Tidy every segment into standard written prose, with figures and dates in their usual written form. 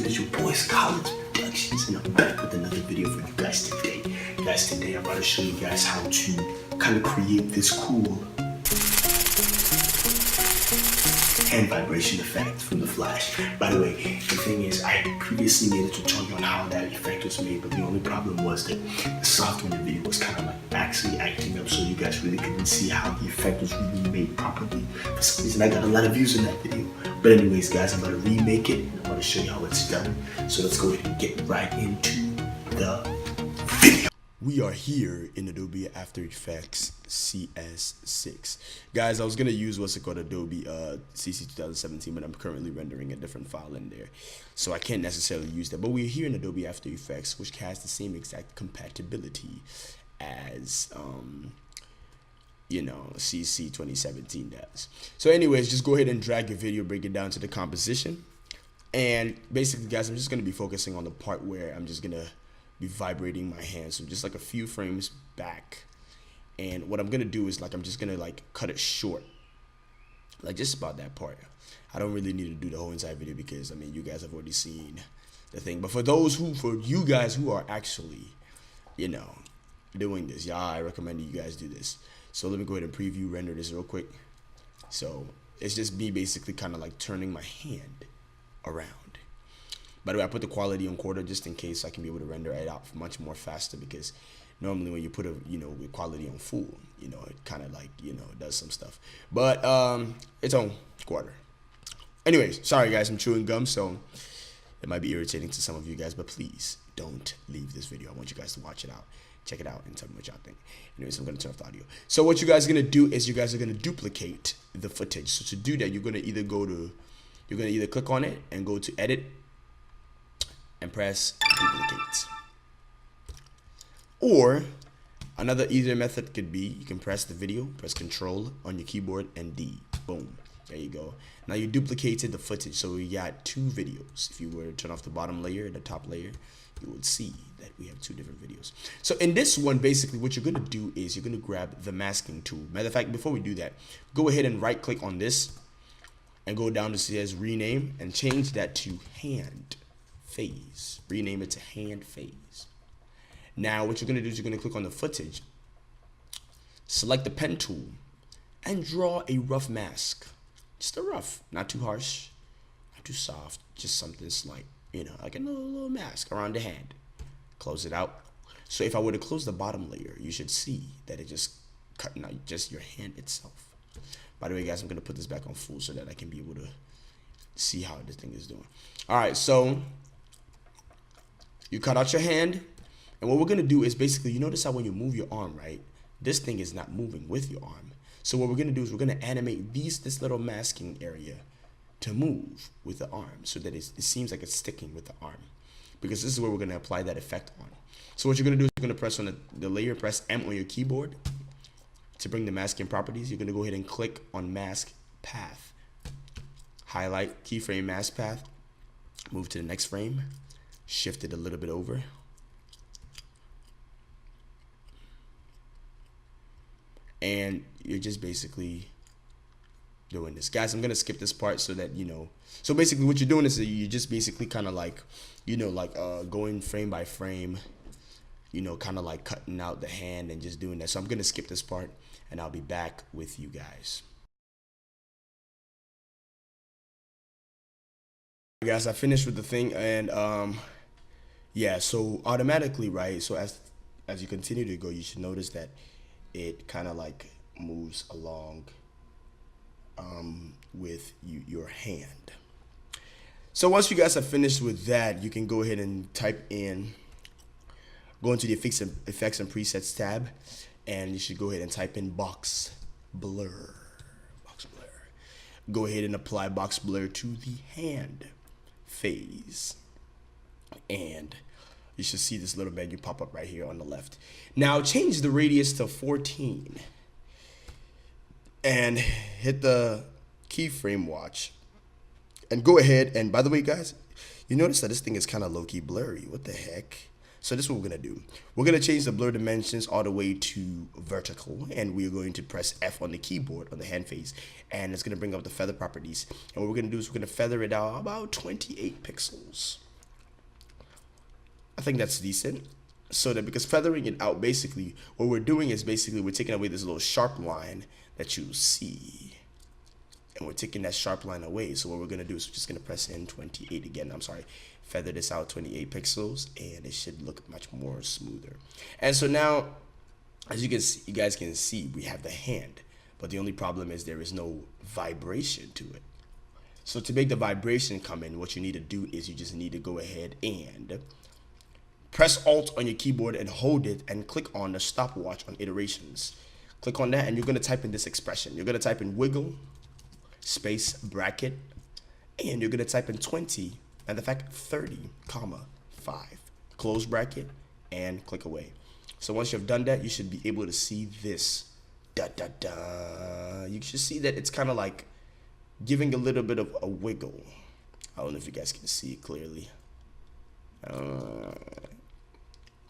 it's your boys College Productions, and I'm back with another video for you guys today. Guys, today I'm about to show you guys how to kind of create this cool hand vibration effect from the Flash. By the way, the thing is, I previously made a tutorial on how that effect was made, but the only problem was that the software in the video was kind of like actually acting up, so you guys really couldn't see how the effect was really made properly. For some reason, I got a lot of views in that video. But anyways, guys, I'm going to remake it. I'm going to show you how it's done. So let's go ahead and get right into the video. We are here in Adobe After Effects CS6. Guys, I was going to use what's it called, Adobe CC 2017, but I'm currently rendering a different file in there. So I can't necessarily use that. But we're here in Adobe After Effects, which has the same exact compatibility as you know, CC 2017 does. So anyways, just go ahead and drag your video, break it down to the composition. And basically, guys, I'm just going to be focusing on the part where I'm just going to be vibrating my hand. So just like a few frames back. And what I'm going to do is, like, I'm just going to like cut it short. Like just about that part. I don't really need to do the whole entire video because, I mean, you guys have already seen the thing. But for you guys who are actually, you know, doing this, yeah, I recommend you guys do this. So let me go ahead and preview render this real quick. So it's just me basically kind of like turning my hand around. By the way, I put the quality on quarter just in case I can be able to render it out much more faster, because normally when you put the quality on full, you know, it kind of like, you know, it does some stuff. But it's on quarter. Anyways, sorry guys, I'm chewing gum, so it might be irritating to some of you guys, but please don't leave this video. I want you guys to watch it out. Check it out and tell me what y'all think. Anyways, I'm going to turn off the audio. So what you guys are going to do is you guys are going to duplicate the footage. So to do that, you're going to either click on it and go to edit and press duplicate. Or another easier method could be you can press the video, press Control on your keyboard and D. Boom. There you go. Now you duplicated the footage. So we got two videos. If you were to turn off the bottom layer and the top layer, you would see that we have two different videos. So in this one, basically what you're going to do is you're going to grab the masking tool. Matter of fact, before we do that, go ahead and right click on this and go down to says rename and change that to hand phase. Rename it to hand phase. Now what you're going to do is you're going to click on the footage, select the pen tool, and draw a rough mask. Just a rough, not too harsh, not too soft, just something slight. You know, like a little mask around the hand. Close it out. So if I were to close the bottom layer, you should see that it just cutting out just your hand itself. By the way, guys, I'm going to put this back on full so that I can be able to see how this thing is doing. All right, so you cut out your hand. And what we're going to do is basically, you notice how when you move your arm, right, this thing is not moving with your arm. So what we're going to do is we're going to animate this little masking area to move with the arm so that it seems like it's sticking with the arm, because this is where we're going to apply that effect on. So what you're going to do is you're going to press on the layer, press M on your keyboard to bring the masking properties. You're going to go ahead and click on mask path, highlight keyframe mask path, move to the next frame, shift it a little bit over, and you're just basically doing this. Guys, I'm gonna skip this part so that, you know, so basically what you're doing is you're just basically kind of like, you know, like going frame by frame, you know, kind of like cutting out the hand and just doing that. So I'm gonna skip this part and I'll be back with you guys. Guys, I finished with the thing, and yeah, so automatically, right, so as you continue to go, you should notice that it kind of like moves along with your hand. So once you guys are finished with that, you can go ahead and go into the effects and presets tab, and you should go ahead and type in box blur. Go ahead and apply box blur to the hand phase, and you should see this little menu pop up right here on the left. Now change the radius to 14 and hit the keyframe watch and go ahead. And by the way, guys, you notice that this thing is kind of low-key blurry. What the heck? So this is what we're going to do. We're going to change the blur dimensions all the way to vertical, and we're going to press F on the keyboard on the hand phase, and it's going to bring up the feather properties. And what we're going to do is we're going to feather it out about 28 pixels. I think that's decent. So that, because feathering it out, basically what we're doing is basically we're taking away this little sharp line that you see, and we're taking that sharp line away. So what we're gonna do is we're just gonna press in 28 again. I'm sorry, feather this out 28 pixels, and it should look much more smoother. And so now, as you can see, you guys can see, we have the hand, but the only problem is there is no vibration to it. So to make the vibration come in, what you need to do is you just need to go ahead and press Alt on your keyboard and hold it and click on the stopwatch on iterations. Click on that and you're going to type in this expression. You're going to type in wiggle space bracket, and you're going to type in 20 and the fact 30 comma 5 close bracket, and click away. So once you've done that, you should be able to see this. Da, da, da. You should see that it's kind of like giving a little bit of a wiggle. I don't know if you guys can see it clearly.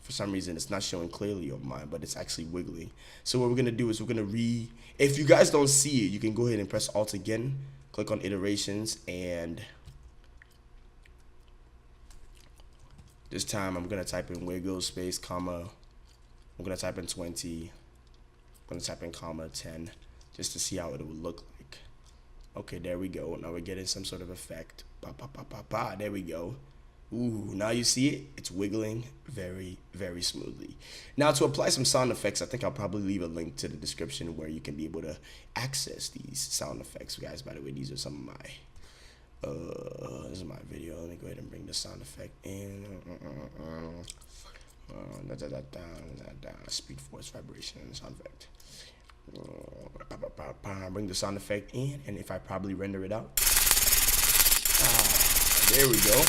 For some reason it's not showing clearly on mine, but it's actually wiggling. So what we're gonna do is we're gonna if you guys don't see it, you can go ahead and press Alt again, click on iterations, and this time I'm gonna type in wiggle space comma, I'm gonna type in 20, I'm gonna type in comma 10, just to see how it would look like. Okay, there we go. Now we're getting some sort of effect. Ba, ba, ba, ba, ba. There we go. Ooh, now you see it. It's wiggling very, very smoothly. Now to apply some sound effects, I think I'll probably leave a link to the description where you can be able to access these sound effects. Guys, by the way, these are some of my, this is my video. Let me go ahead and bring the sound effect in. Speed, force, vibration, sound effect. Bring the sound effect in, and if I probably render it out, there we go.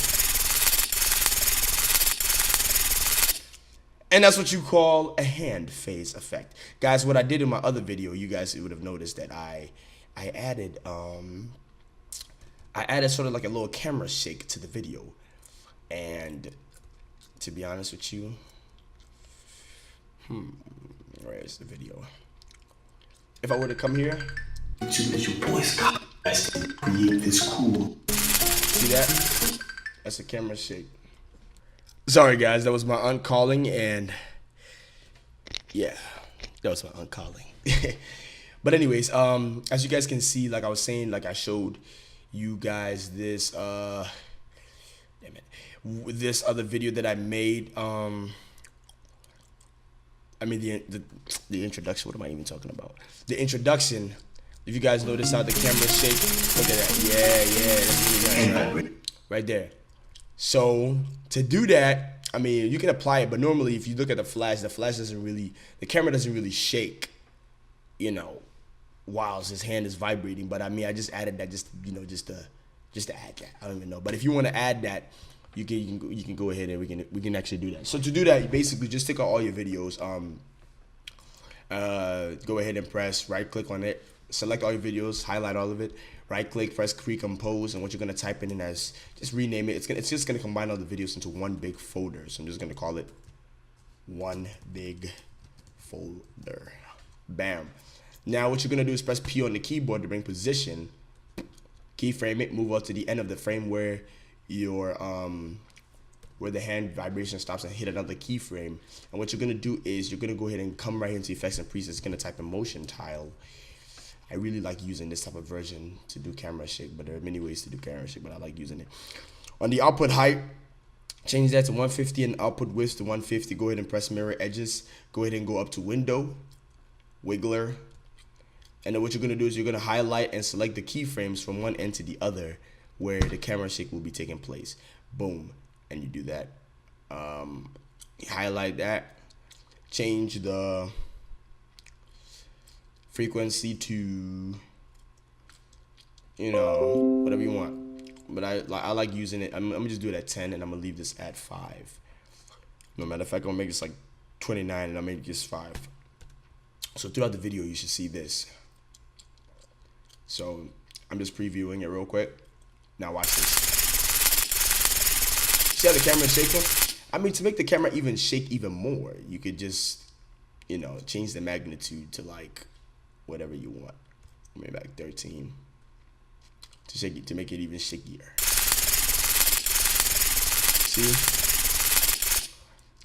And that's what you call a hand phase effect. Guys, what I did in my other video, you guys would have noticed that I added sort of like a little camera shake to the video. And to be honest with you, where's the video? If I were to come here, your voice create this cool. See that? That's a camera shake. Sorry guys, that was my uncalling, and yeah, that was my uncalling. But anyways, as you guys can see, like I was saying, like I showed you guys this this other video that I made. I mean the introduction. What am I even talking about? The introduction. If you guys notice how the camera shake, look at that. Yeah, that's really nice, right there. So to do that, I mean, you can apply it, but normally if you look at the flash doesn't really, the camera doesn't really shake, you know, whilst his hand is vibrating. But I mean, I just added that just to add that. I don't even know. But if you want to add that, you can go ahead and we can actually do that. So to do that, you basically just take out all your videos. Go ahead and press right click on it, select all your videos, highlight all of it, right click, press recompose, and what you're gonna type in as, just rename it. It's just gonna combine all the videos into one big folder. So I'm just gonna call it one big folder. Bam. Now what you're gonna do is press P on the keyboard to bring position, keyframe it, move up to the end of the frame where your where the hand vibration stops, and hit another keyframe. And what you're gonna do is you're gonna go ahead and come right into effects and presets. It's gonna type in motion tile. I really like using this type of version to do camera shake, but there are many ways to do camera shake, but I like using it. On the output height, change that to 150 and output width to 150. Go ahead and press mirror edges. Go ahead and go up to window, wiggler. And then what you're gonna do is you're gonna highlight and select the keyframes from one end to the other where the camera shake will be taking place. Boom, and you do that. Highlight that, change the frequency to, you know, whatever you want, but I like using it. I'm gonna just do it at 10, and I'm gonna leave this at 5. No matter of fact, I'm gonna make this like 29, and I'll make this 5. So throughout the video, you should see this. So I'm just previewing it real quick. Now watch this. See how the camera is shaking? I mean, to make the camera even shake even more, you could just, you know, change the magnitude to like whatever you want. Maybe like 13 to shake it, to make it even shakier. See?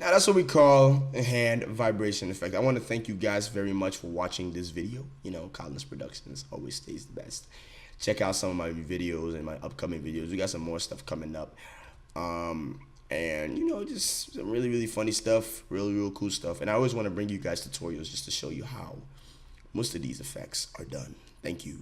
Now that's what we call a hand vibration effect. I want to thank you guys very much for watching this video. You know, Collins Productions always stays the best. Check out some of my videos and my upcoming videos. We got some more stuff coming up. And you know, just some really, really funny stuff, really, real cool stuff. And I always want to bring you guys tutorials just to show you how most of these effects are done. Thank you.